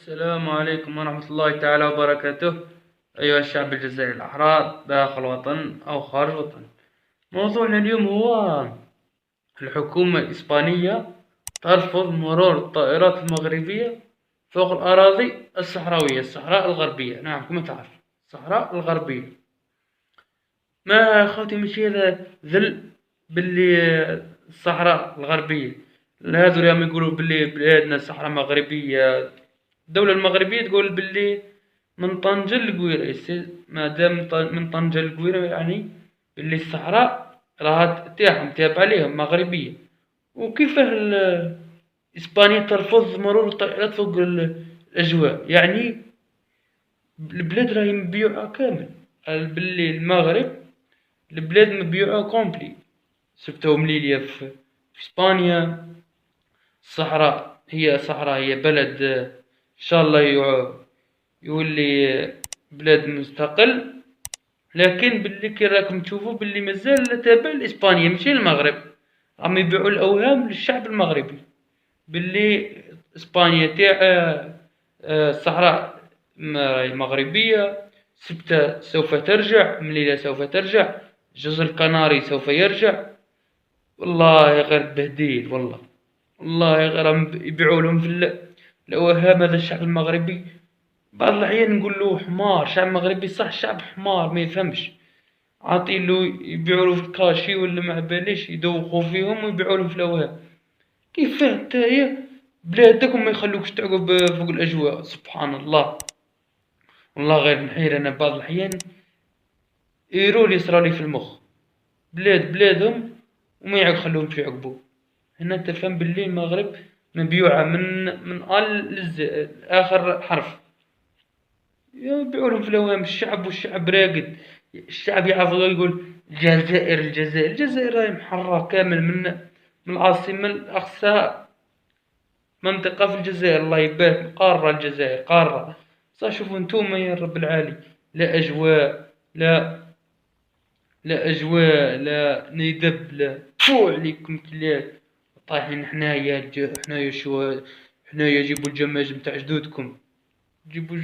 السلام عليكم ورحمة الله تعالى وبركاته. أيها الشعب الجزائري الأحرار داخل الوطن أو خارج الوطن، موضوعنا اليوم هو الحكومة الإسبانية ترفض مرور الطائرات المغربية فوق الأراضي الصحراوية، الصحراء الغربية. نعم، كما تعرف الصحراء الغربية. ما خوتي ماشي هذا ذل باللي الصحراء الغربية، هذو اللي يقولوا باللي بلادنا صحراء مغربية. الدولة المغربية تقول باللي من طنجة للقويرة، ما دام من طنجة للقويرة يعني باللي الصحراء راها تاعهم تابعة ليهم مغربية. وكيفاه إسبانيا ترفض مرور الطائرات فوق الأجواء؟ يعني البلاد راهي مبيوعة كامل، باللي المغرب البلاد مبيوعة كومبلي. سبتو مليلية في إسبانيا. الصحراء هي بلد إن شاء الله يولي بلاد مستقل، لكن باللي كي راكم تشوفوا باللي مازال تابع لإسبانيا ماشي المغرب. راهم يبيعوا الأوهام للشعب المغربي باللي إسبانيا تاع الصحراء مغربية. سبتة سوف ترجع، مليلة سوف ترجع، جزر القناري سوف يرجع. والله غير بهديل، والله غير يبيعوا لهم في الأوهام. هذا الشعب المغربي بعض الأحيان نقول له حمار. شعب مغربي صح، شعب حمار ما يفهمش. عاطيلو يبيعوا له في الكاشي ولا ما باليش، يدوخوا فيهم ويبيعوا لهم في الأوهام. كيفاه نتايا بلادك وما يخلوكش تعقب فوق الأجواء؟ سبحان الله. والله غير نحير أنا بعض الأحيان، يرولي يصرالي في المخ بلادهم وما يخلوهمش يعقبوا. هنا تفهم باللي المغرب مبيوعة من آخر حرف. يبيعولهم في الأوهام. والشعب راقد. الشعب يعرف يقول الجزائر راهي محررة كامل من العاصمة لأقصى منطقة في الجزائر. الله يبارك، قارة الجزائر قارة. صح، شوفوا نتوما يا رب العالي، لا أجواء، لا أجواء، لا ندب، لا فو عليكم كلاب. طايحين حنايا شو حنايا جيبوا الجماجم تاع جدودكم. جيبوا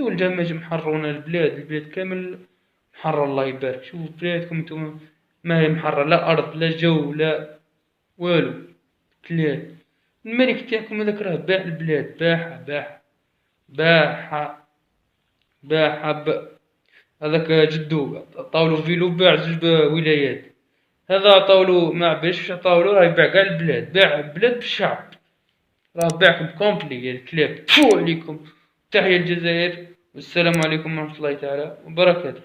الجماجم محرونا البلاد كامل محرة. الله يبارك. شوفوا بلادكم انتم ما هي محرة، لا أرض لا جو لا والو. كلاب. الملك تاعكم هذاك راه باع البلاد، باعها هذاك جدو عطاولو فيلو باع زوج ولايات. هذا عطاولو ما باش عطاولو راه يبيع قاع البلاد، باع البلاد بالشعب. راه باعكم كومبلي يا الكلاب. فو عليكم. تحيا الجزائر، والسلام عليكم ورحمة الله تعالى وبركاته.